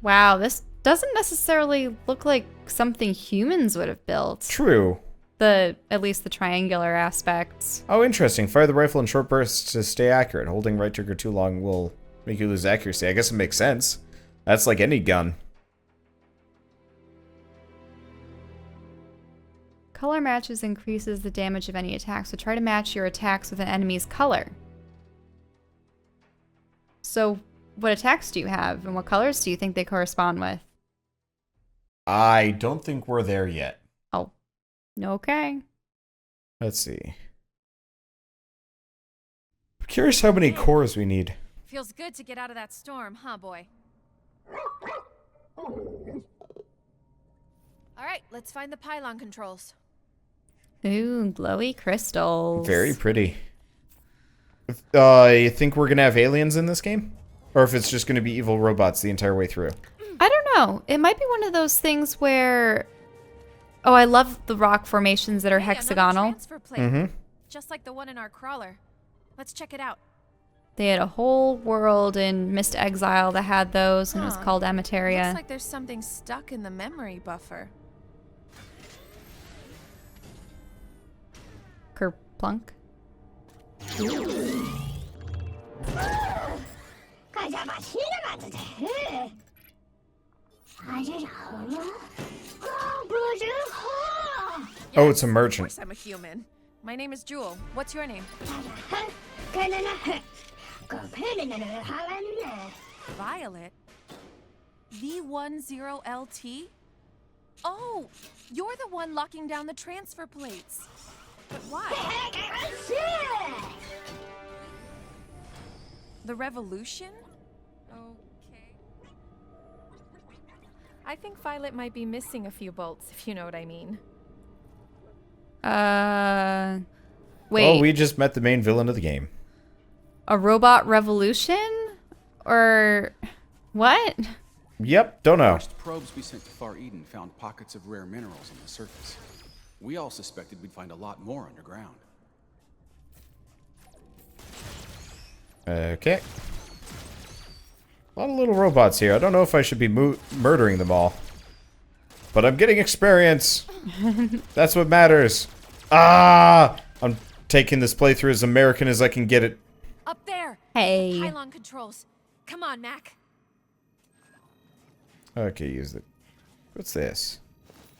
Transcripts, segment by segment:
Wow, this doesn't necessarily look like something humans would have built. True. At least the triangular aspects. Oh, interesting. Fire the rifle in short bursts to stay accurate. Holding right trigger too long will make you lose accuracy. I guess it makes sense. That's like any gun. Color matches increases the damage of any attack, so try to match your attacks with an enemy's color. So, what attacks do you have, and what colors do you think they correspond with? I don't think we're there yet. Oh, okay. Let's see. I'm curious how many cores we need. Feels good to get out of that storm, huh, boy? Alright, let's find the pylon controls. Ooh, glowy crystals. Very pretty. You think we're gonna have aliens in this game? Or if it's just gonna be evil robots the entire way through? I don't know. It might be one of those things where... Oh, I love the rock formations that are Hey, hexagonal. another transfer plate, just like the one in our crawler. Let's check it out. They had a whole world in Mist Exile that had those, and it was Huh. called Looks Emetaria. like there's something stuck in the memory buffer. Kerplunk. Oh, it's a Yes, merchant. Of course I'm a human. My name is Jewel. What's your name? Violet? V10LT? Oh, you're the one locking down the transfer plates. But why? The revolution? Okay. I think Violet might be missing a few bolts, if you know what I mean. Wait. Oh, we just met the main villain of the game. A robot revolution? Or... What? Yep, don't know. First probes we sent to Far Eden found pockets of rare minerals on the surface. We all suspected we'd find a lot more underground. Okay. A lot of little robots here. I don't know if I should be murdering them all. But I'm getting experience. That's what matters. Ah! I'm taking this playthrough as American as I can get it. Up there! Hey. Pylon controls. Come on, Mac. Okay, use it. What's this?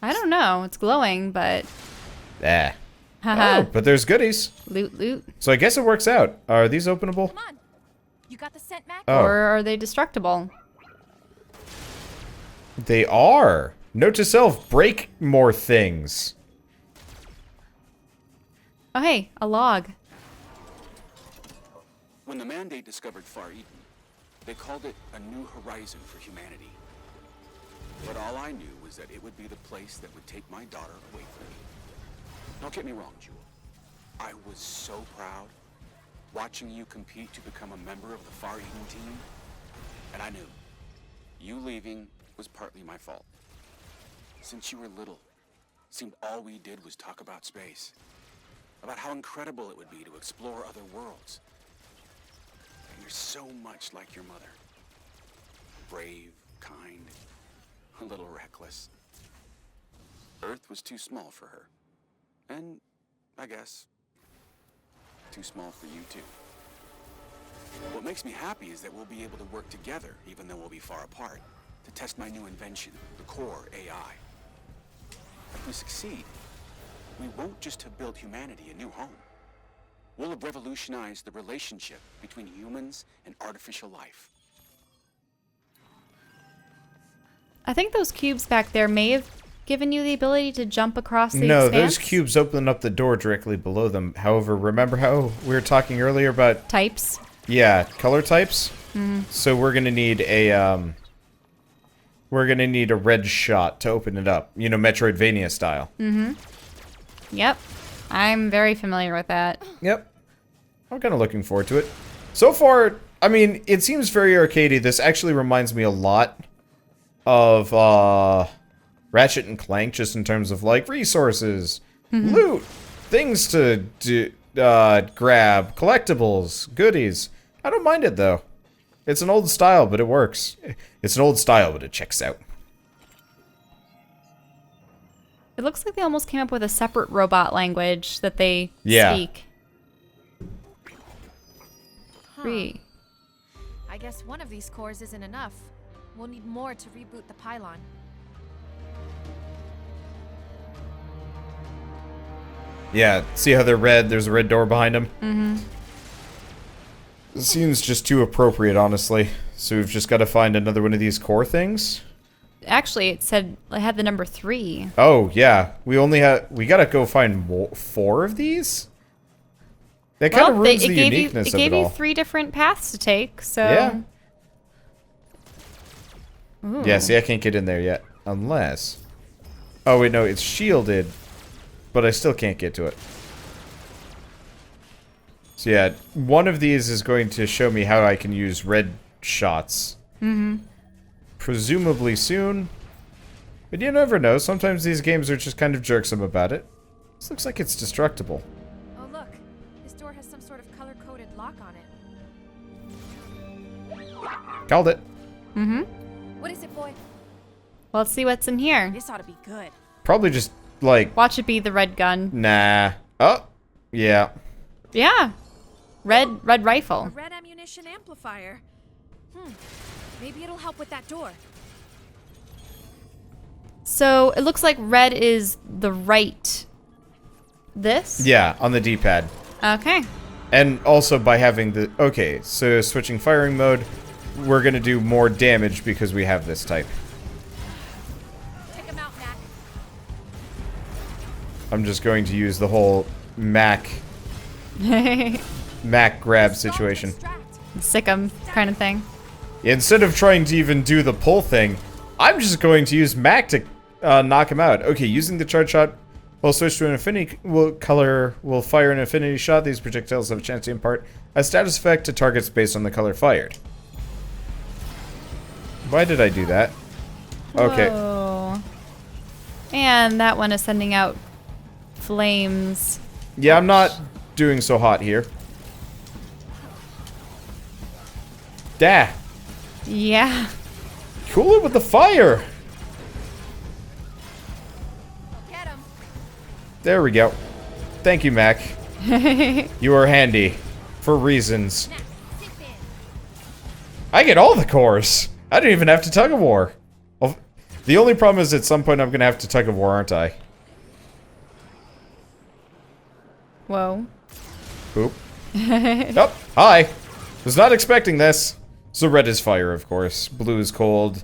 I don't know. It's glowing, but... Ah. Haha. Oh, but there's goodies. Loot, loot. So I guess it works out. Are these openable? Come on. You got the scent, Mac? Oh. Or are they destructible? They are. Note to self, break more things. Oh, hey. A log. When the Mandate discovered Far Eden, they called it a new horizon for humanity. But all I knew was that it would be the place that would take my daughter away from me. Don't get me wrong, Jewel. I was so proud watching you compete to become a member of the Far Eden team. And I knew you leaving was partly my fault. Since you were little, it seemed all we did was talk about space. About how incredible it would be to explore other worlds. And you're so much like your mother. Brave, kind, a little reckless. Earth was too small for her. And, I guess, too small for you too. What makes me happy is that we'll be able to work together, even though we'll be far apart, to test my new invention, the Core AI. If we succeed, we won't just have built humanity a new home. We'll have revolutionized the relationship between humans and artificial life. I think those cubes back there may have given you the ability to jump across the No, expanse. those cubes open up the door directly below them. However, remember how we were talking earlier about, Types. yeah, color types? So we're gonna need a red shot to open it up. You know, Metroidvania style. Yep. I'm very familiar with that. Yep. I'm kind of looking forward to it. So far, I mean, it seems very arcadey. This actually reminds me a lot of Ratchet and Clank, just in terms of like resources, loot, things to do, grab, collectibles, goodies. I don't mind it though. It's an old style, but it works. It's an old style, but it checks out. It looks like they almost came up with a separate robot language that they Yeah. speak. Three. I guess one of these cores isn't enough. We'll need more to reboot the pylon. Yeah, see how they're red? There's a red door behind them? Mm-hmm. It seems just too appropriate, honestly. So we've just got to find another one of these core things? Actually, it said it had the number 3. Oh, yeah. We gotta go find 4 of these? That kind of ruins the uniqueness it of it gave you all. 3 different paths to take, so... Yeah. Ooh. Yeah, see, I can't get in there yet. Unless... Oh, wait, no, it's shielded. But I still can't get to it. So yeah, one of these is going to show me how I can use red shots. Mm-hmm. Presumably soon. But you never know. Sometimes these games are just kind of jerksome about it. This looks like it's destructible. Oh look, this door has some sort of color-coded lock on it. Called it. Mm-hmm. What is it, boy? Well, let's see what's in here. This ought to be good. Probably just, like, Watch it be the red gun. nah. Oh, yeah. Yeah. Red A rifle. red ammunition amplifier. Maybe it'll help with that door. So, it looks like red is the right... This? Yeah, on the D-pad. Okay. And also by having the... Okay, so switching firing mode, we're gonna do more damage because we have this type. Take him out, Mac. I'm just going to use the whole Mac grab situation. Sick 'em kind of thing. Instead of trying to even do the pull thing, I'm just going to use Mac to knock him out. Okay, using the charge shot will switch to an affinity will fire an affinity shot. These projectiles have a chance to impart a status effect to targets based on the color fired. Why did I do that? Okay. Whoa. And that one is sending out flames. Yeah, I'm not doing so hot here. Dah. Yeah. Cool it with the fire. Get him. There we go. Thank you, Mac. You are handy. For reasons. Mac, sit in. I get all the cores. I don't even have to tug of war. Well, the only problem is at some point I'm going to have to tug of war, aren't I? Whoa. Oop. Oh, hi. Was not expecting this. So red is fire, of course. Blue is cold.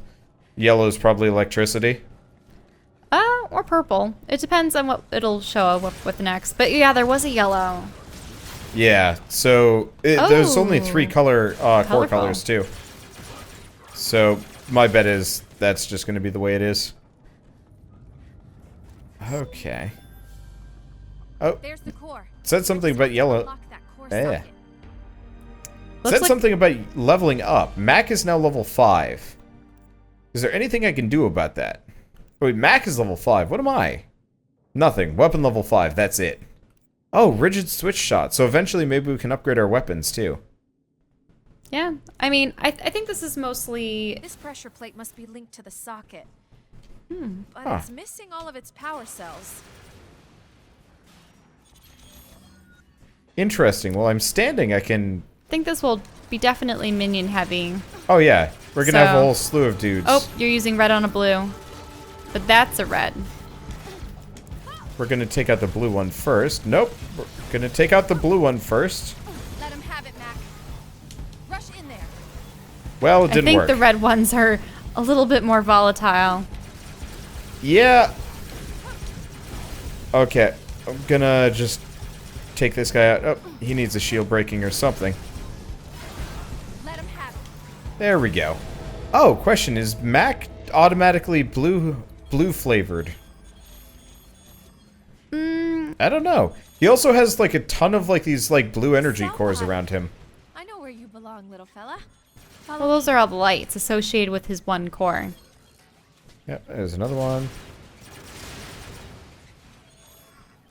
Yellow is probably electricity. Or purple. It depends on what it'll show up with next. But yeah, there was a yellow. Yeah, so there's only 3 Oh. core Colorful. colors too. So my bet is that's just going to be the way it is. Okay. Oh, There's the core. it said something about yellow. Lock that core Yeah. socket. Looks Said like- something about leveling up. Mac is now level 5. Is there anything I can do about that? Wait, Mac is level 5. What am I? Nothing. Weapon level 5. That's it. Oh, rigid switch shot. So eventually maybe we can upgrade our weapons too. Yeah. I mean, I think this is mostly... This pressure plate must be linked to the socket. Hmm. But Huh. it's missing all of its power cells. Interesting. Well, I'm standing. I can... I think this will be definitely minion heavy. Oh, yeah. We're going to have a So- whole slew of dudes. Oh, you're using red on a blue. But that's a red. We're going to take out the blue one first. Nope. We're going to take out the blue one first. Let him have it, Mac. Rush in there. Well, it I didn't think work. the red ones are a little bit more volatile. Yeah. Okay. I'm gonna just take this guy out. Oh, he needs a shield breaking or something. Let him have it. There we go. Oh, question, is Mac automatically blue flavored? I don't know. He also has like a ton of like these like blue energy cores around him. I know where you belong, little fella. Well, those are all the lights associated with his one core. Yep, there's another one.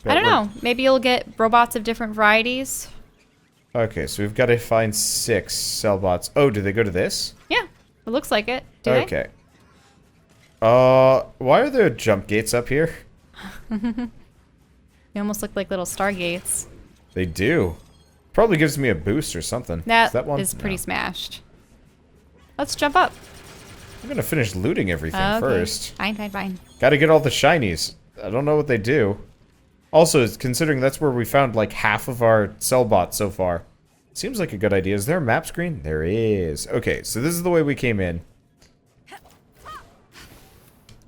I don't know. Maybe you'll get robots of different varieties. Okay, so we've got to find 6 cell bots. Oh, do they go to this? Yeah, it looks like it. Do they? Okay. Why are there jump gates up here? They almost look like little stargates. They do. Probably gives me a boost or something. That one? is pretty No. smashed. Let's jump up. I'm gonna finish looting everything Okay. first. Fine, fine, fine. Gotta get all the shinies. I don't know what they do. Also, considering that's where we found like half of our cell bots so far. Seems like a good idea. Is there a map screen? There is. Okay, so this is the way we came in.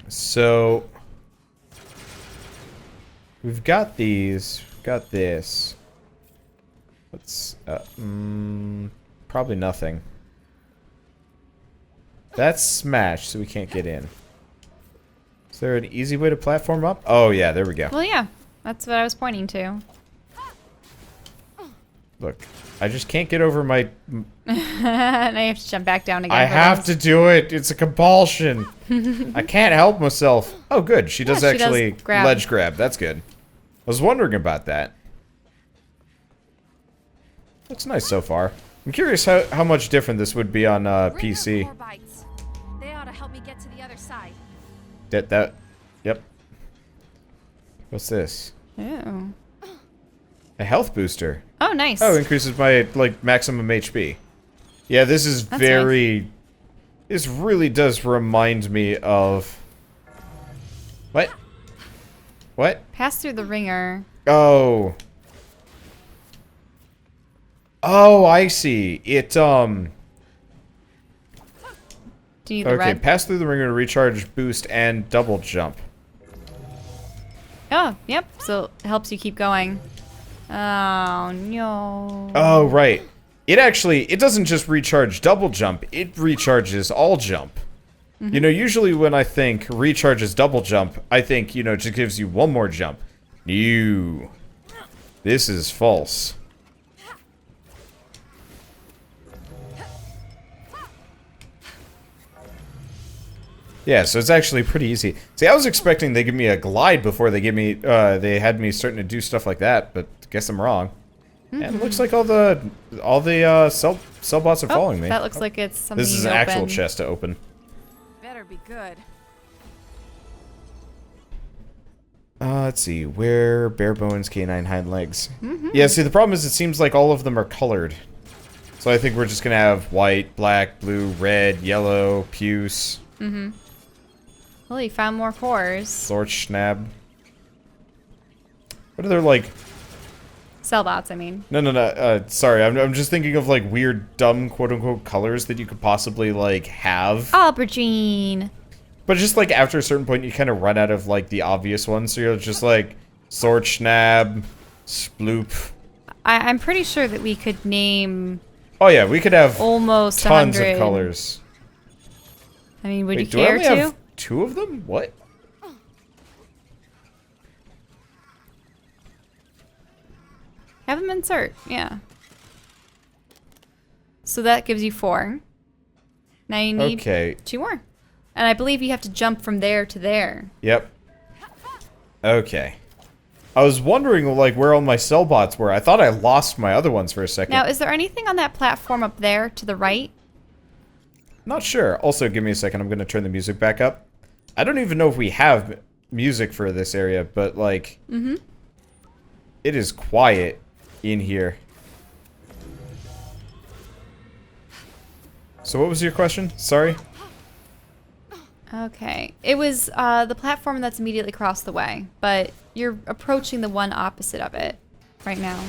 So we've got these. We've got this. Let's probably nothing. That's smashed, so we can't get in. Is there an easy way to platform up? Oh yeah, there we go. Well, yeah. That's what I was pointing to. Look, I just can't get over my... And I have to jump back down again. I have to do it. It's a compulsion. I can't help myself. Oh, good. She does Yeah, she does actually grab. ledge grab. That's good. I was wondering about that. Looks nice so far. I'm curious how much different this would be on Ringer PC. core bites. They ought to help me get to the other side. Yep. What's this? Ooh. A health booster. Oh, nice. Oh, increases my, like, maximum HP. Yeah, this is That's very... This really does remind me of... What? What? Pass through the ringer. Oh. Oh, I see. It, Do you need the Okay, red? pass through the ringer to recharge, boost, and double jump. Oh, yep. So it helps you keep going. Oh, no. Oh, right. It doesn't just recharge double jump, it recharges all jump. You know, usually when I think recharges double jump, I think, it just gives you one more jump. No. This is false. Yeah, so it's actually pretty easy. See, I was expecting they give me a glide before they they had me starting to do stuff like that, but guess I'm wrong. And it looks like all the cell bots are following me. That looks like it's something This is you an actual open. chest to open. Better be good. Let's see, where bare bones, canine hind legs. Yeah, see, the problem is it seems like all of them are colored. So I think we're just gonna have white, black, blue, red, yellow, puce, Well, you found more cores. Sorchnab. What are their, like... Cell bots, I mean. No, sorry, I'm just thinking of, like, weird, dumb, quote-unquote, colors that you could possibly, like, have. Aubergine. But just, like, after a certain point, you kind of run out of, like, the obvious ones, so you're just, like, Sorchnab, Sploop. I'm pretty sure that we could name Oh, yeah, we could have almost tons 100. of colors. I mean, would Wait, you do I care only to? have 2 of them? What? Have them insert, yeah. So that gives you 4. Now you need Okay. 2 more. And I believe you have to jump from there to there. Yep. Okay. I was wondering, like, where all my cell bots were. I thought I lost my other ones for a second. Now, is there anything on that platform up there to the right? Not sure. Also, give me a second. I'm going to turn the music back up. I don't even know if we have music for this area, but, like... It is quiet in here. So what was your question? Sorry? Okay. It was the platform that's immediately across the way, but you're approaching the one opposite of it right now.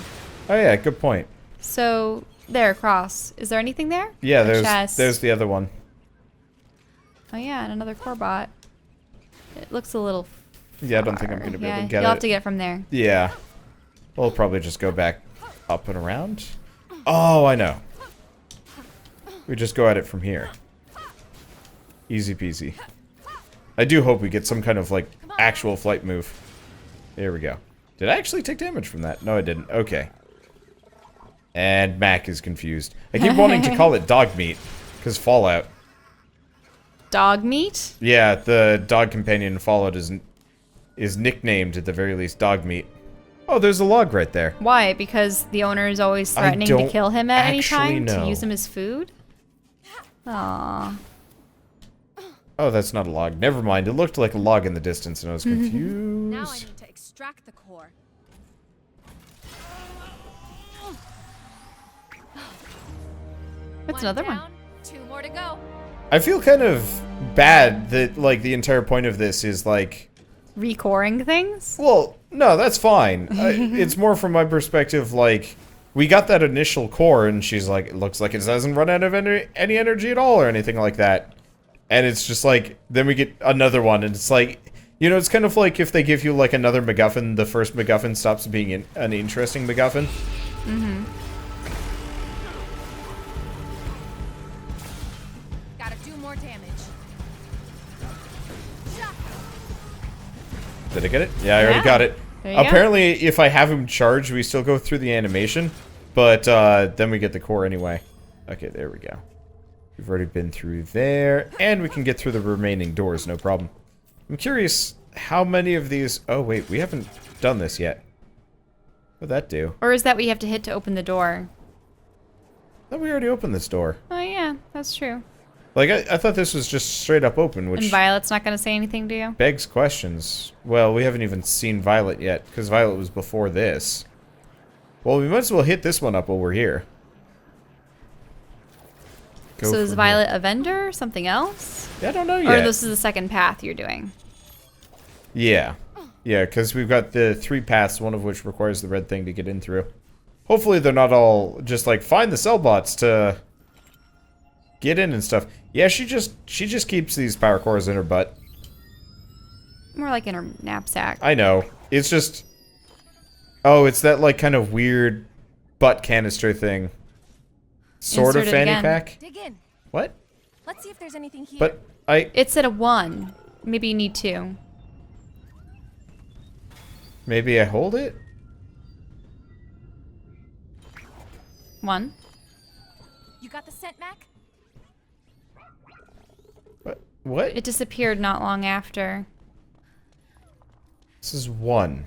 Oh, yeah. Good point. So, there, across. Is there anything there? Yeah, A chest. there's the other one. Oh yeah, and another core bot. It looks a little Yeah, I don't think I'm far. going to be Yeah, able to get you'll have it. to get it from there. Yeah. We'll probably just go back up and around. Oh, I know. We just go at it from here. Easy peasy. I do hope we get some kind of, like, actual flight move. There we go. Did I actually take damage from that? No, I didn't. Okay. And Mac is confused. I keep wanting to call it dog meat, because Fallout. Dog meat? Yeah, the dog companion in Fallout is nicknamed, at the very least, dog meat. Oh, there's a log right there. Why? Because the owner is always threatening to don't kill him at any actually time know. to use him as food? Aww. Oh, that's not a log. Never mind. It looked like a log in the distance, and I was confused. Now I need to extract the core. What's another one? Down, 2 more to go. I feel kind of bad that, like, the entire point of this is, like... Recoring things? Well, no, that's fine. It's more from my perspective, like... We got that initial core, and she's like, it looks like it doesn't run out of any energy at all, or anything like that. And it's just like, then we get another one, and it's like... You know, it's kind of like if they give you, like, another MacGuffin, the first MacGuffin stops being an interesting MacGuffin. Mm-hmm. Gotta do more damage. Did I get it? Yeah, I already Yeah. got it. There you go. Apparently, if I have him charged, we still go through the animation, but then we get the core anyway. Okay, there we go. We've already been through there, and we can get through the remaining doors, no problem. I'm curious how many of these... Oh, wait, we haven't done this yet. What'd that do? Or is that what you have to hit to open the door? I thought we already opened this door. Oh yeah, that's true. Like, I thought this was just straight up open, which And Violet's not gonna say anything to you? begs questions. Well, we haven't even seen Violet yet, because Violet was before this. Well, we might as well hit this one up while we're here. Go So is from Violet a vendor? Something else? here. I don't know Or yet. this is the second path you're doing? Yeah. Yeah, because we've got the 3 paths, one of which requires the red thing to get in through. Hopefully they're not all just like, find the cell bots to get in and stuff. Yeah, she just keeps these power cores in her butt. More like in her knapsack. I know. It's just... Oh, it's that, like, kind of weird butt canister thing. Sort of Insert it fanny again. pack? Dig in. What? Let's see if there's anything here. But I... It's at a 1. Maybe you need 2. Maybe I hold it? 1. You got the scent, Mac? What? It disappeared not long after. This is 1.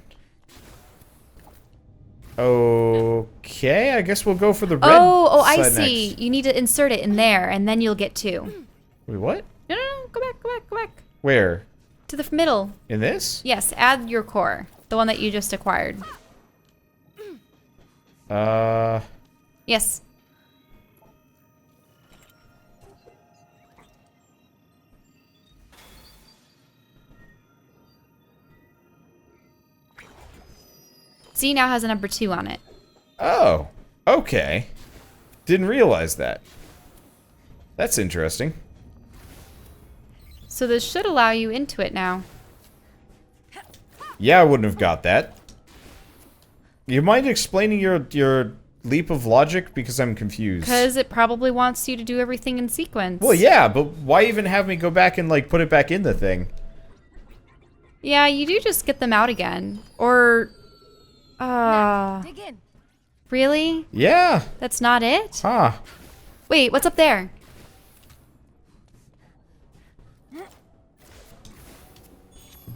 Okay, I guess we'll go for the red Oh, I side see. next. You need to insert it in there, and then you'll get 2. Wait, what? No, no, no. Go back, go back, go back. Where? To the middle. In this? Yes, add your core. The one that you just acquired. Yes. C now has a number 2 on it. Oh, okay. Didn't realize that. That's interesting. So this should allow you into it now. Yeah, I wouldn't have got that. You mind explaining your leap of logic? Because I'm confused. Because it probably wants you to do everything in sequence. Well, yeah, but why even have me go back and, like, put it back in the thing? Yeah, you do just get them out again. Or... Dig in. Really? Yeah. That's not it? Huh. Wait, what's up there?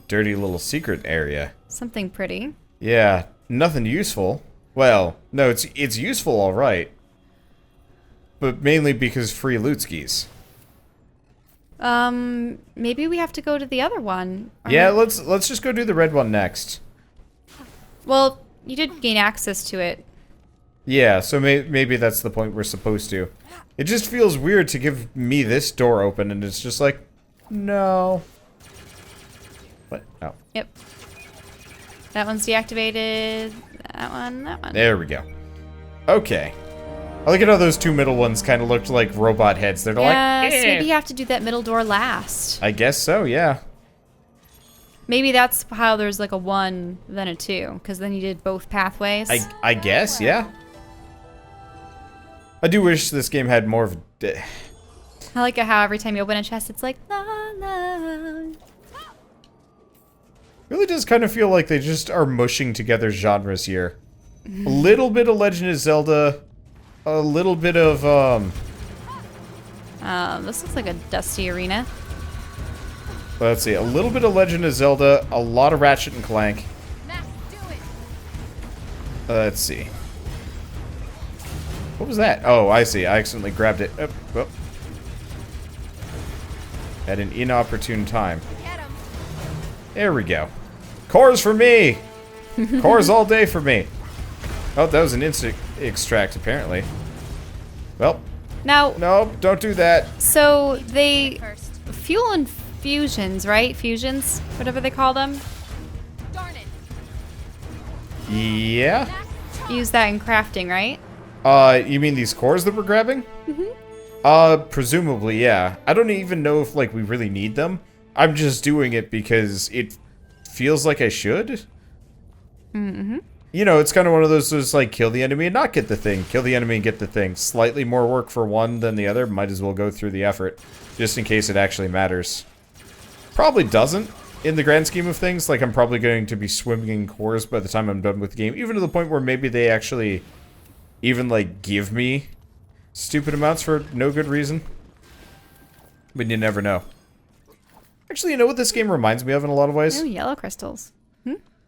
Dirty little secret area. Something pretty. Yeah, nothing useful. Well, no, it's useful, all right. But mainly because free loot skis. Maybe we have to go to the other one. Or Yeah, may- let's just go do the red one next. Well, you did gain access to it. Yeah, so maybe that's the point we're supposed to. It just feels weird to give me this door open, and it's just like, no. What? Oh, Yep. That one's deactivated. That one, that one. there we go. Okay. I like at how those 2 middle ones kind of looked like robot heads. They're Yes, like, maybe you have to do that middle door last. I guess so, yeah. Maybe that's how there's like a 1, then a 2, because then you did both pathways. I guess, yeah. I do wish this game had more of a... I like how every time you open a chest, it's like, la la. Really does kind of feel like they just are mushing together genres here. A little bit of Legend of Zelda, a little bit of, This looks like a dusty arena. let's see, a little bit of Legend of Zelda, a lot of Ratchet and Clank. Mac, do it. Let's see. What was that? Oh, I see. I accidentally grabbed it. Oh, well. At an inopportune time. Get him. There we go. Cores for me! Cores all day for me. Oh, that was an instant extract, apparently. Well, Now, no, don't do that. so they First. fuel infusions, right? Fusions, whatever they call them. Darn it. Yeah? Use that in crafting, right? You mean these cores that we're grabbing? Presumably, yeah. I don't even know if, like, we really need them. I'm just doing it because it feels like I should. You know, it's kind of one of those, like, kill the enemy and not get the thing. Kill the enemy and get the thing. Slightly more work for one than the other. Might as well go through the effort. Just in case it actually matters. Probably doesn't, in the grand scheme of things. Like, I'm probably going to be swimming in cores by the time I'm done with the game. Even to the point where maybe they actually even, like, give me stupid amounts for no good reason. But you never know. Actually, you know what this game reminds me of in a lot of ways? Oh, yellow crystals.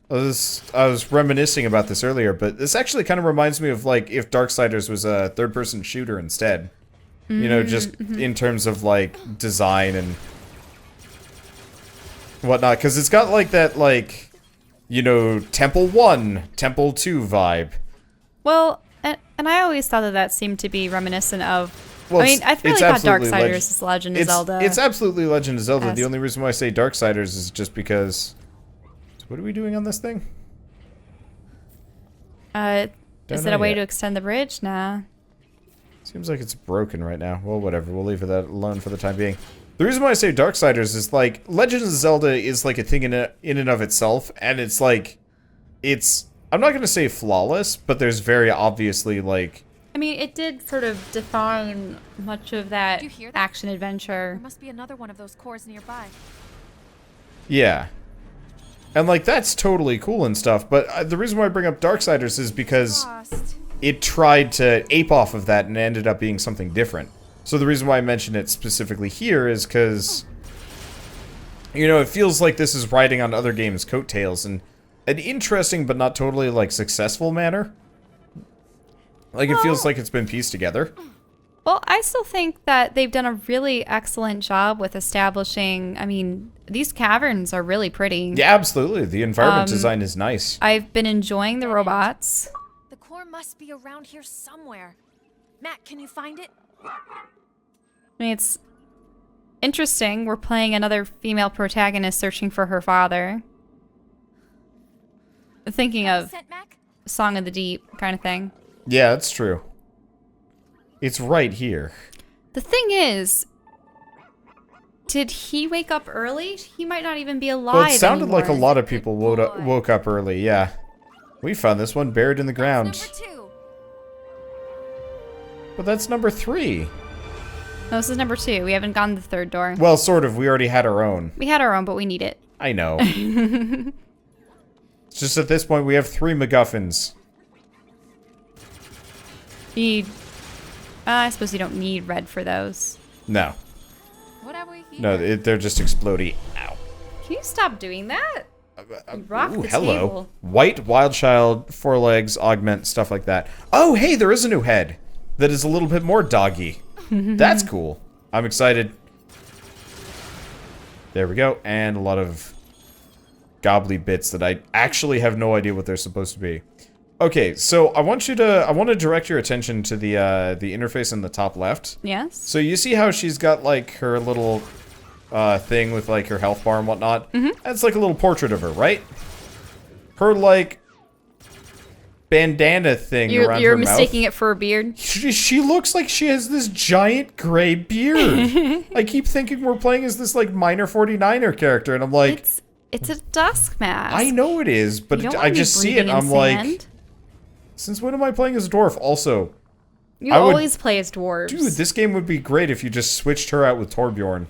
I was reminiscing about this earlier, but this actually kind of reminds me of, like, if Darksiders was a third-person shooter instead. You know, just in terms of, like, design and whatnot. Because it's got, like, that, like, you know, Temple 1, Temple 2 vibe. Well, and I always thought that seemed to be reminiscent of... Well, I mean, I really it's thought absolutely Darksiders is Legend of Zelda. It's absolutely Legend of Zelda. The Yes. only reason why I say Darksiders is just because... So what are we doing on this thing? Is Don't it know a way yet. to extend the bridge? Nah. Seems like it's broken right now. Well, whatever. We'll leave that alone for the time being. The reason why I say Darksiders is, like, Legend of Zelda is, like, a thing in and of itself, and it's, like, it's... I'm not going to say flawless, but there's very obviously, like... I mean, it did sort of define much of that Did you hear that? action-adventure. There must be another one of those cores nearby. Yeah. And, like, that's totally cool and stuff, but the reason why I bring up Darksiders is because... Lost. it tried to ape off of that and ended up being something different. So the reason why I mention it specifically here is because, you know, it feels like this is riding on other games' coattails in an interesting but not totally, like, successful manner. Like, it feels like it's been pieced together. Well, I still think that they've done a really excellent job with establishing... I mean, these caverns are really pretty. Yeah, absolutely. The environment design is nice. I've been enjoying the robots. The core must be around here somewhere. Matt, can you find it? I mean, it's interesting. We're playing another female protagonist searching for her father. Thinking of Sent Mac? Song of the Deep kind of thing. Yeah, that's true. It's right here. The thing is, did he wake up early? He might not even be alive Well, it sounded like a anymore. lot of people woke up early, yeah. We found this one buried in the ground. Number 2. But that's number 3. No, this is number 2. We haven't gone to the third door. Well, sort of. We already had our own. We had our own, but we need it. I know. It's just at this point we have 3 MacGuffins. You need... I suppose you don't need red for those. No. What have we here? No, they're just explodey. Ow. Can you stop doing that? You rocked Ooh, the hello. table. White, wild child, 4 legs, augment, stuff like that. Oh, hey, there is a new head that is a little bit more doggy. That's cool. I'm excited. There we go. And a lot of gobbly bits that I actually have no idea what they're supposed to be. Okay, so I want to direct your attention to the interface in the top left. Yes? So you see how she's got like her little thing with like her health bar and whatnot? Mm-hmm. That's like a little portrait of her, right? Her like bandana thing around You're her mouth. mistaking it for a beard? She looks like she has this giant gray beard. I keep thinking we're playing as this like minor 49er character, and I'm like, It's a dusk mask. I know it is, but You don't I wanna be just see it. breathing in I'm like, sand. since when am I playing as a dwarf? Also, You I would- always play as dwarves. dude, this game would be great if you just switched her out with Torbjorn.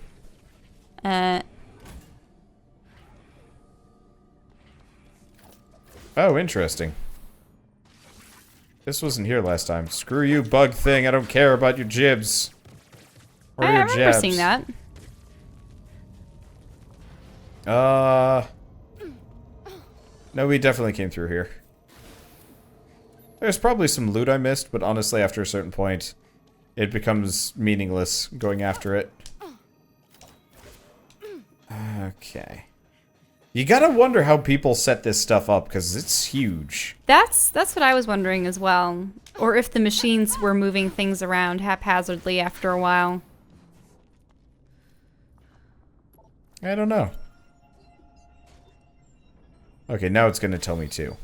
Oh, interesting. This wasn't here last time. Screw you, bug thing. I don't care about your jibs. Or I your remember jabs. seeing that. No, we definitely came through here. There's probably some loot I missed, but honestly, after a certain point, it becomes meaningless going after it. Okay. You gotta wonder how people set this stuff up, because it's huge. That's what I was wondering as well. Or if the machines were moving things around haphazardly after a while. I don't know. Okay, now it's gonna tell me two.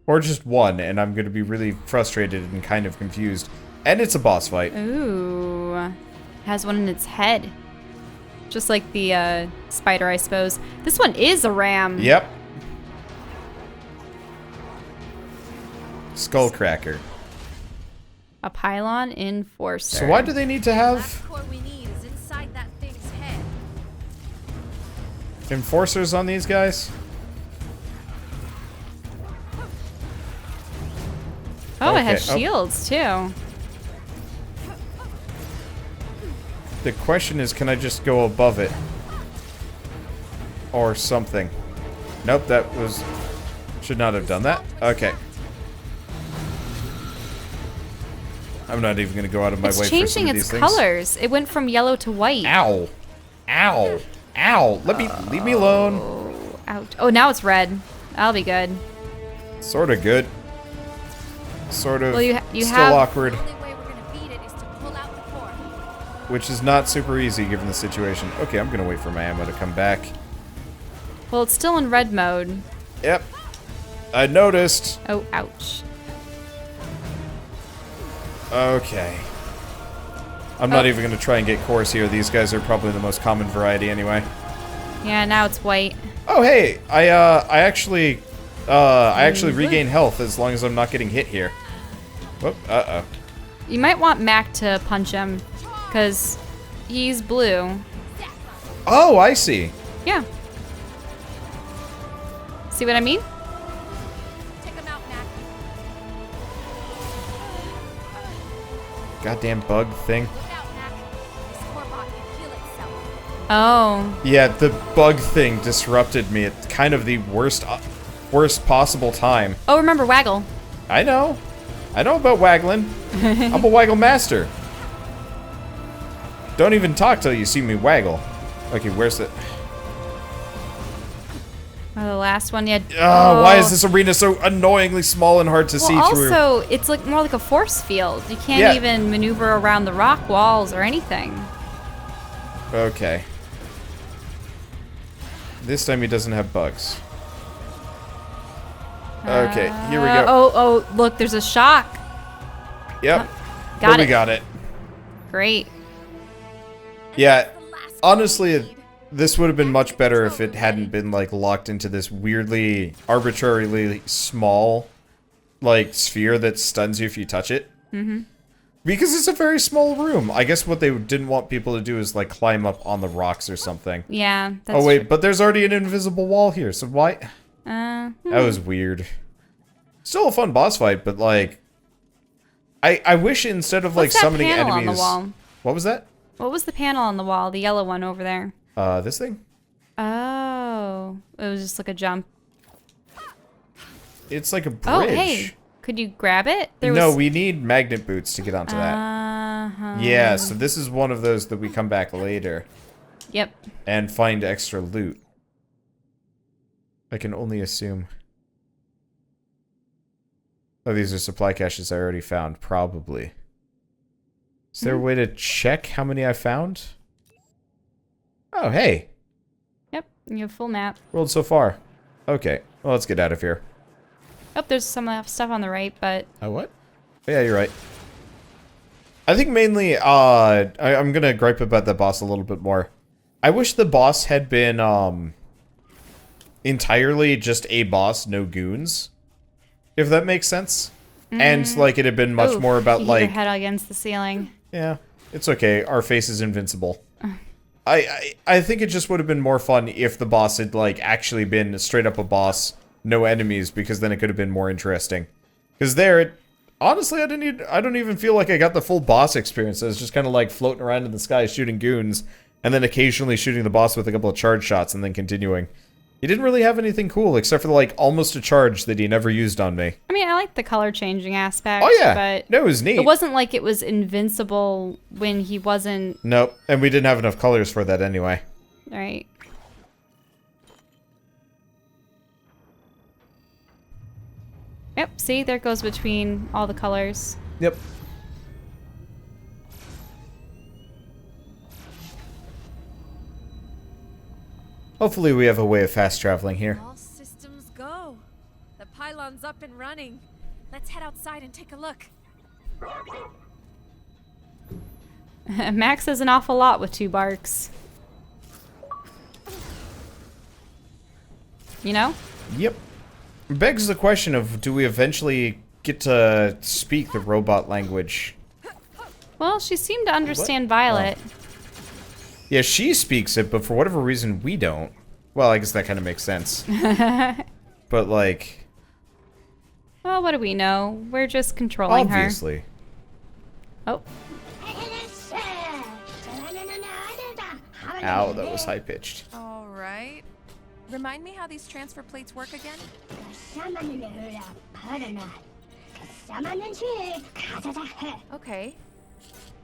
Or just one, and I'm gonna be really frustrated and kind of confused. And it's a boss fight. Ooh. Has one in its head. Just like the spider, I suppose. This one is a ram. Yep. Skullcracker. A pylon enforcer. So why do they need to have Last core we need is inside that thing's head. enforcers on these guys? Oh, it has Okay, oh. shields too. The question is, can I just go above it? Or something. Nope, that was... Should not have done that. Okay. I'm not even gonna go out of my way It's for some changing of its these things. colors. It went from yellow to white. Ow. Ow. Ow. Leave me alone. Oh, ouch. Oh, now it's red. That'll be good. Sort of good. Sort of Well, you still have- awkward. The only way we're gonna beat it is to pull out the core. Which is not super easy given the situation. Okay, I'm gonna wait for my ammo to come back. Well, it's still in red mode. Yep. I noticed. Oh, ouch. Okay. I'm not even gonna try and get cores here. These guys are probably the most common variety anyway. Yeah, now it's white. Oh hey, I actually regain health as long as I'm not getting hit here. Whoop, uh-oh. You might want Mac to punch him, because he's blue. Oh, I see. Yeah. See what I mean? Take him out, Mac. Goddamn bug thing. Look out, Mac. This core bot can heal itself. Oh. Yeah, the bug thing disrupted me at kind of the worst possible time. Oh, remember Waggle. I know about waggling. I'm a waggle master. Don't even talk till you see me waggle. Okay, where's the... Oh, the last one, yeah. Why is this arena so annoyingly small and hard to see Well, through? also, it's like more like a force field. You can't Yeah. even maneuver around the rock walls or anything. Okay. This time he doesn't have bugs. Okay, here we go. Oh, look, there's a shock. Yep. Got We it. got it. Great. Yeah, The last core we honestly, need. this would have been much better if it hadn't been, like, locked into this weirdly, arbitrarily small, like, sphere that stuns you if you touch it. Mm-hmm. Because it's a very small room. I guess what they didn't want people to do is, like, climb up on the rocks or something. Yeah. That's Oh, wait, but there's already an invisible wall here, so why... true. That was weird. Still a fun boss fight, but, like... I wish instead of, like, What's that summoning panel enemies... on the wall? What was that? What was the panel on the wall? The yellow one over there. This thing? Oh. It was just like a jump. It's like a bridge. Oh, hey. Could you grab it? No, we need magnet boots to get onto that. Uh-huh. Yeah, so this is one of those that we come back later Yep. and find extra loot. I can only assume. Oh, these are supply caches I already found, probably. Is there a way to check how many I found? Oh, hey. Yep. You have full map. Rolled so far. Okay, well, let's get out of here. Oh, there's some stuff on the right, but Oh, what? Yeah, you're right. I think mainly, I'm gonna gripe about the boss a little bit more. I wish the boss had been, entirely just a boss, no goons. If that makes sense. And, like, it had been much Oof, more about, you hit your like... head against the ceiling. Yeah, it's okay. Our face is invincible. I think it just would have been more fun if the boss had, like, actually been straight up a boss, no enemies, because then it could have been more interesting. Because there, honestly, I don't even feel like I got the full boss experience. I was just kind of, like, floating around in the sky shooting goons, and then occasionally shooting the boss with a couple of charge shots, and then continuing. He didn't really have anything cool except for like almost a charge that he never used on me. I mean, I like the color changing aspect. Oh yeah, But no, it was neat. it wasn't like it was invincible when he wasn't. Nope, and we didn't have enough colors for that anyway. Right. Yep, see, there it goes between all the colors. Yep. Hopefully we have a way of fast traveling here. All systems go. The pylon's up and running. Let's head outside and take a look. Max says an awful lot with 2 barks. You know? Yep. Begs the question of, do we eventually get to speak the robot language? Well, she seemed to understand Violet. Yeah, she speaks it, but for whatever reason, we don't. Well, I guess that kind of makes sense. But, like... Well, what do we know? We're just controlling her. Obviously. Oh. Ow, that was high-pitched. All right. Remind me how these transfer plates work again? Okay.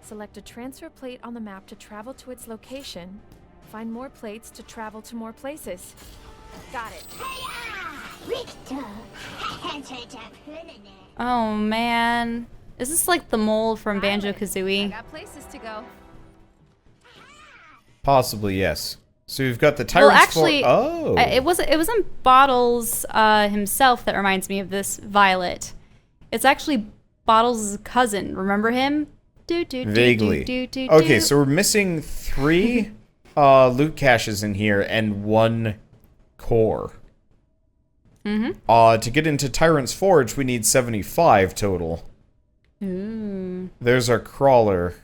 Select a transfer plate on the map to travel to its location. Find more plates to travel to more places. Got it. Oh, man. Is this like the mole from I Banjo-Kazooie? got places to go. Possibly, yes. So we've got the Well, Tyrant's actually, Oh. it wasn't Bottles himself that reminds me of this Violet. It's actually Bottles' cousin. Remember him? Vaguely. Okay, so we're missing 3 loot caches in here and 1 core. To get into Tyrant's Forge, we need 75 total. Ooh. There's our crawler.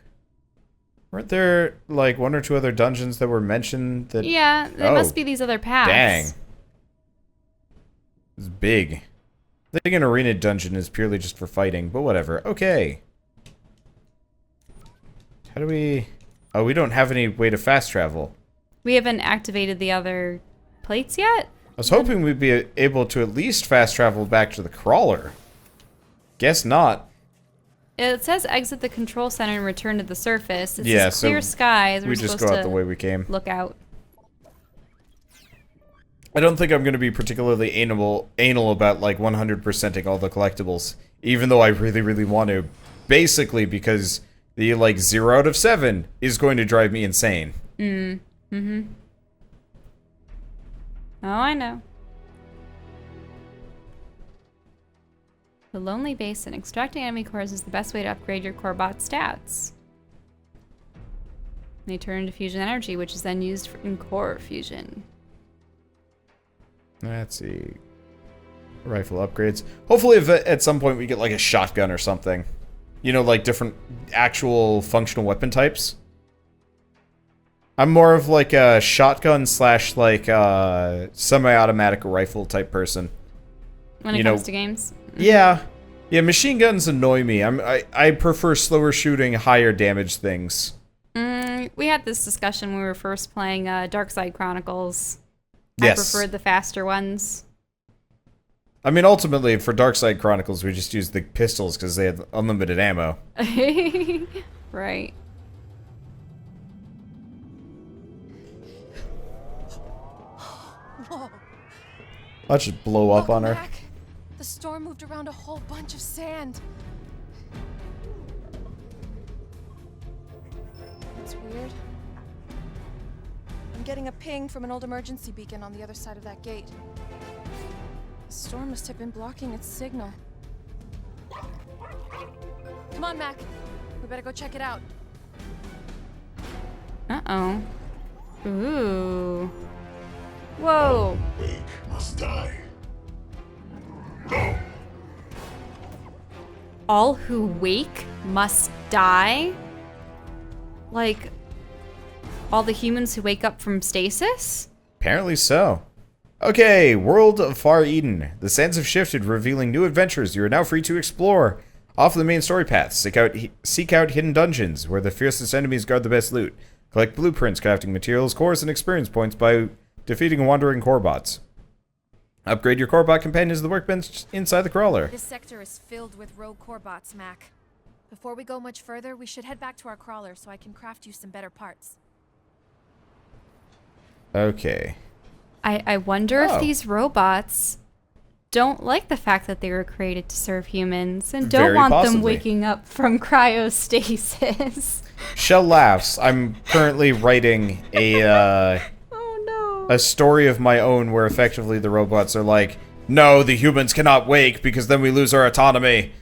Weren't there, like, 1 or 2 other dungeons that were mentioned that... Yeah, there must be these other paths. Dang. It's big. I think an arena dungeon is purely just for fighting, but whatever. Okay. How do we... Oh, we don't have any way to fast travel. We haven't activated the other plates yet? I was hoping we'd be able to at least fast travel back to the crawler. Guess not. It says exit the control center and return to the surface. It's Yeah, just clear so skies. We're we just supposed go out to the way we came. look out. I don't think I'm going to be particularly anal about, like, 100%ing all the collectibles. Even though I really, really want to. Basically because the, like, 0 out of 7 is going to drive me insane. Oh, I know. The Lonely Basin. Extracting enemy cores is the best way to upgrade your core bot stats. They turn into fusion energy, which is then used in core fusion. Let's see. Rifle upgrades. Hopefully if at some point we get like a shotgun or something. You know, like different actual functional weapon types. I'm more of like a shotgun slash like semi-automatic rifle type person. When it comes to games? Yeah. Yeah, machine guns annoy me. I prefer slower shooting, higher damage things. We had this discussion when we were first playing Darkside Chronicles. Yes. I preferred the faster ones. I mean, ultimately, for Darkside Chronicles, we just used the pistols because they had unlimited ammo. Right. Whoa. I'll just blow up on her. Welcome back. The storm moved around a whole bunch of sand. That's weird. I'm getting a ping from an old emergency beacon on the other side of that gate. The storm must have been blocking its signal. Come on, Mac. We better go check it out. Uh-oh. Ooh. Whoa. Wake must die. Go. All who wake must die? Like, all the humans who wake up from stasis? Apparently so. Okay, World of Far Eden. The sands have shifted, revealing new adventures you are now free to explore. Off the main story path, seek out hidden dungeons, where the fiercest enemies guard the best loot. Collect blueprints, crafting materials, cores, and experience points by defeating wandering core bots. Upgrade your Corebot companions to the workbench inside the crawler. This sector is filled with rogue Corebots, Mac. Before we go much further, we should head back to our crawler so I can craft you some better parts. Okay. I wonder Oh. if these robots don't like the fact that they were created to serve humans and Very don't want them possibly. waking up from cryostasis. Shell laughs. I'm currently writing Oh no. a story of my own where effectively the robots are like, no, the humans cannot wake because then we lose our autonomy.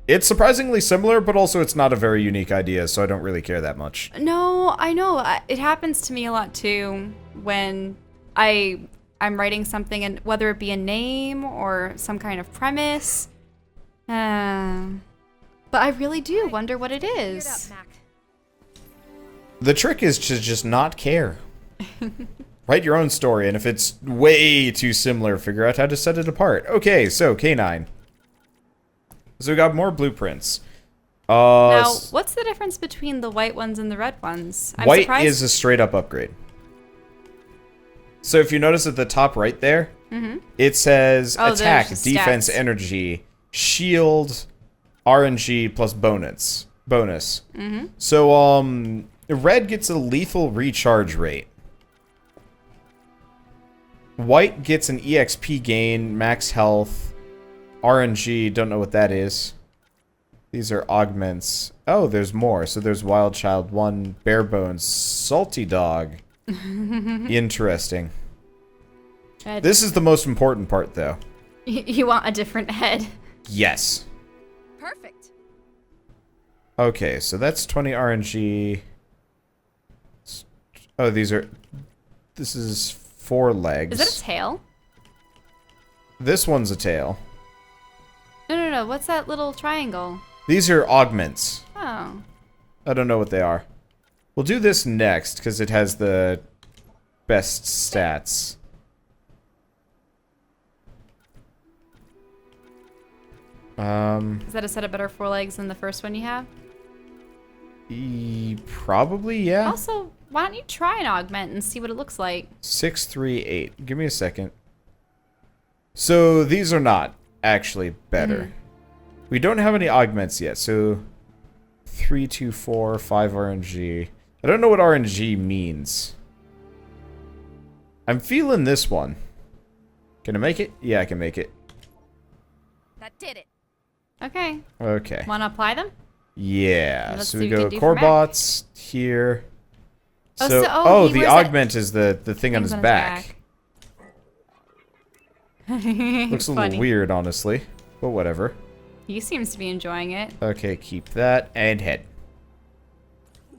It's surprisingly similar, but also it's not a very unique idea, so I don't really care that much. No, I know. It happens to me a lot too when I'm writing something, and whether it be a name or some kind of premise. But I really do wonder what it Figure it is. up, Mac. The trick is to just not care. Write your own story, and if it's way too similar, figure out how to set it apart. Okay, so K9. So we got more blueprints. Now, what's the difference between the white ones and the red ones? I'm White surprised. is a straight up upgrade. So if you notice at the top right there, it says Oh, those attack, are just defense, stats. energy, shield, RNG plus bonus. So red gets a lethal recharge rate. White gets an EXP gain, max health, RNG, don't know what that is. These are augments. Oh, there's more. So there's Wild Child 1, Bare Bones, Salty Dog. Interesting. Red. This is the most important part, though. You want a different head. Yes. Perfect. Okay, so that's 20 RNG. Oh, these are... This is 4 legs. Is that a tail? This one's a tail. No. What's that little triangle? These are augments. Oh. I don't know what they are. We'll do this next, because it has the best stats. Is that a set of better forelegs than the first one you have? Probably, yeah. Also, why don't you try an augment and see what it looks like? 6, 3, 8. Give me a second. So these are not actually better. We don't have any augments yet, so 3, 2, 4, 5 RNG. I don't know what RNG means. I'm feeling this one. Can I make it? Yeah, I can make it. That did it. Okay. Okay. Want to apply them? Yeah. Let's So see we what we go can do for Mac. Corebots here. Oh, So, so- he the wears that- augment is the thing on Things his back. back. Looks a Funny. little weird, honestly. But whatever. He seems to be enjoying it. Okay, keep that. And head.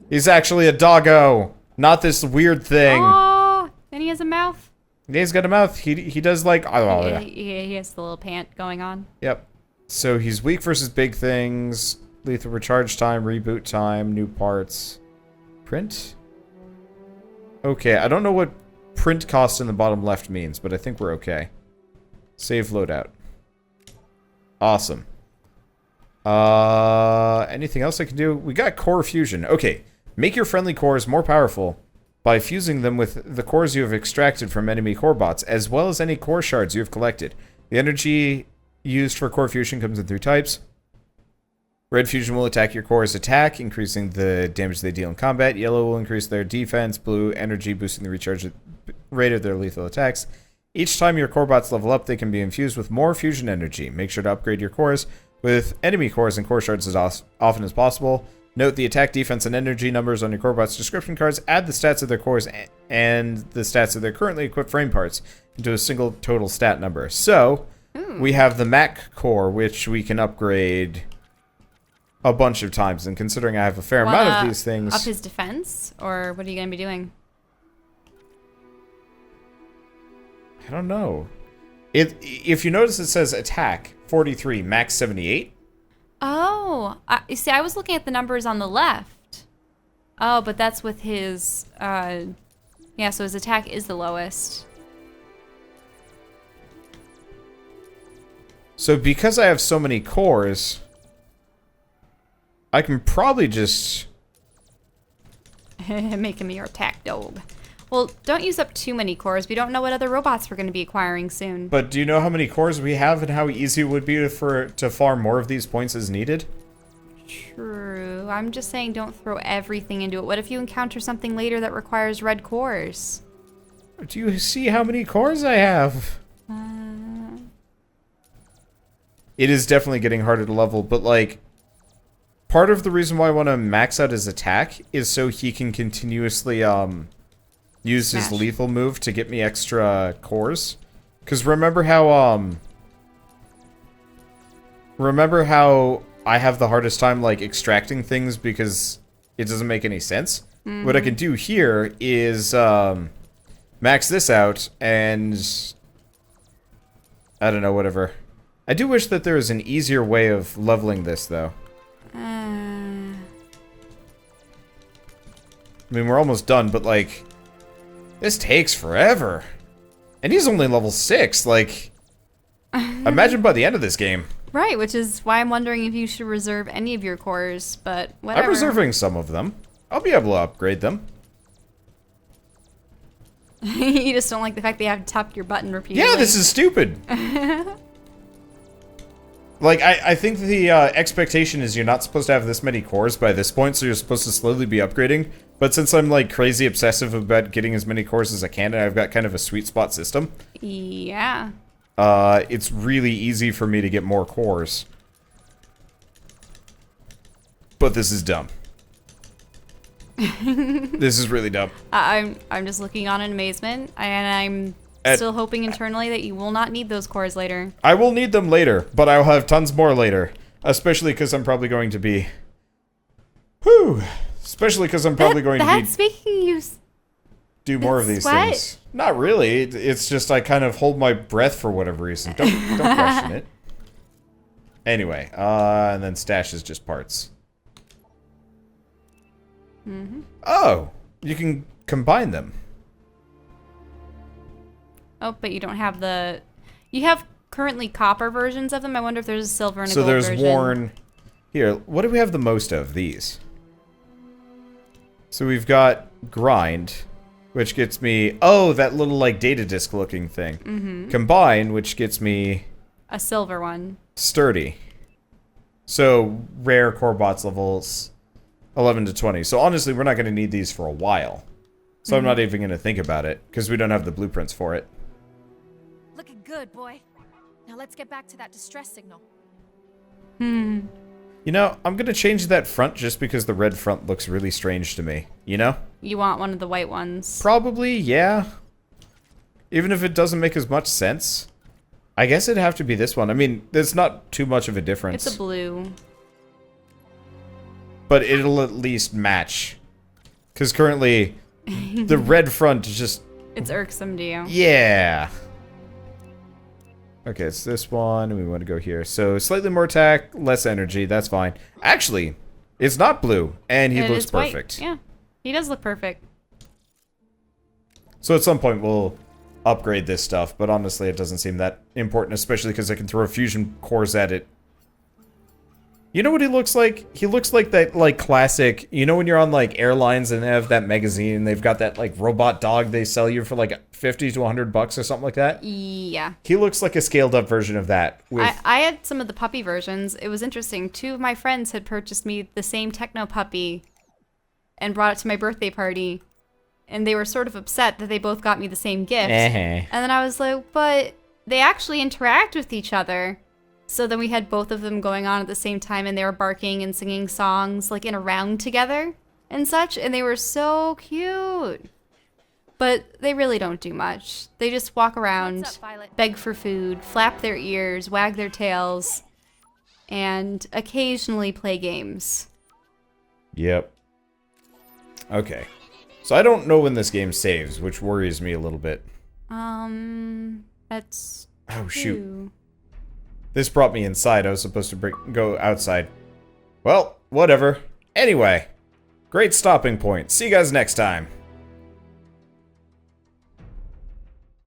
He's actually a doggo! Not this weird thing. Oh, and he has a mouth. He's got a mouth. He does like... Oh, yeah. He has the little pant going on. Yep. So he's weak versus big things. Lethal recharge time, reboot time, new parts. Print? Okay, I don't know what print cost in the bottom left means, but I think we're okay. Save loadout. Awesome. Anything else I can do? We got core fusion. Okay, make your friendly cores more powerful by fusing them with the cores you have extracted from enemy core bots, as well as any core shards you have collected. The energy used for core fusion comes in 3 types. Red fusion will attack your core's attack, increasing the damage they deal in combat. Yellow will increase their defense. Blue, energy, boosting the recharge rate of their lethal attacks. Each time your core bots level up, they can be infused with more fusion energy. Make sure to upgrade your cores with enemy cores and core shards as often as possible. Note the attack, defense, and energy numbers on your core bots' description cards. Add the stats of their cores and the stats of their currently equipped frame parts into a single total stat number. So, we have the Mac core, which we can upgrade a bunch of times. And considering I have a fair amount of these things... Up his defense? Or what are you going to be doing? I don't know. If you notice, it says attack 43, max 78. Oh, you see, I was looking at the numbers on the left. Oh, but that's with his, yeah, so his attack is the lowest. So because I have so many cores, I can probably just... Making me your attack dog. Well, don't use up too many cores. We don't know what other robots we're going to be acquiring soon. But do you know how many cores we have and how easy it would be to farm more of these points as needed? True. I'm just saying don't throw everything into it. What if you encounter something later that requires red cores? Do you see how many cores I have? It is definitely getting harder to level, but like, part of the reason why I want to max out his attack is so he can continuously, use his Smash. lethal move to get me extra cores. Because remember how I have the hardest time, like, extracting things because it doesn't make any sense? What I can do here is, max this out, and I don't know, whatever. I do wish that there was an easier way of leveling this, though. I mean, we're almost done, but, like, this takes forever. And he's only level 6, like, imagine by the end of this game. Right, which is why I'm wondering if you should reserve any of your cores, but whatever. I'm reserving some of them. I'll be able to upgrade them. You just don't like the fact that you have to tap your button repeatedly. Yeah, this is stupid. Like, I think the expectation is you're not supposed to have this many cores by this point, so you're supposed to slowly be upgrading. But since I'm, like, crazy obsessive about getting as many cores as I can, and I've got kind of a sweet spot system, Yeah. it's really easy for me to get more cores. But this is dumb. This is really dumb. I'm just looking on in amazement, and I'm still hoping internally that you will not need those cores later. I will need them later, but I'll have tons more later. Especially because I'm probably going to be... Whew! Especially because I'm probably going to be... That's making you... do more of these sweat? things. Not really. It's just I kind of hold my breath for whatever reason. Don't question it. Anyway, and then stash is just parts. Oh! You can combine them. Oh, but you don't have the... You have currently copper versions of them. I wonder if there's a silver and a So gold there's version. worn... Here, what do we have the most of? These. So we've got grind, which gets me... Oh, that little, like, data disk looking thing. Combine, which gets me... A silver one. sturdy. So, rare core bots levels 11 to 20. So honestly, we're not going to need these for a while. So I'm not even going to think about it, because we don't have the blueprints for it. Looking good, boy. Now let's get back to that distress signal. You know, I'm going to change that front just because the red front looks really strange to me. You know? You want one of the white ones. Probably, yeah. Even if it doesn't make as much sense. I guess it'd have to be this one. I mean, there's not too much of a difference. It's a blue. But it'll at least match. Because currently, the red front is just... It's irksome to you. Yeah. Okay, it's this one, and we want to go here. So, slightly more attack, less energy, that's fine. Actually, it's not blue, and he And looks it's white. perfect. Yeah, he does look perfect. So at some point, we'll upgrade this stuff, but honestly, it doesn't seem that important, especially because I can throw fusion cores at it. You know what he looks like? He looks like that, like, classic... You know when you're on, like, airlines and they have that magazine, and they've got that, like, robot dog they sell you for, like, 50 to 100 bucks or something like that? Yeah. He looks like a scaled-up version of that. With... I had some of the puppy versions. It was interesting. 2 of my friends had purchased me the same techno puppy and brought it to my birthday party. And they were sort of upset that they both got me the same gift. And then I was like, but they actually interact with each other. So then we had both of them going on at the same time, and they were barking and singing songs, like, in a round together and such, and they were so cute. But they really don't do much. They just walk around, What's up, Violet? beg for food, flap their ears, wag their tails, and occasionally play games. Yep. Okay. So I don't know when this game saves, which worries me a little bit. That's Oh, shoot. true. This brought me inside. I was supposed to go outside. Well, whatever. Anyway, great stopping point. See you guys next time.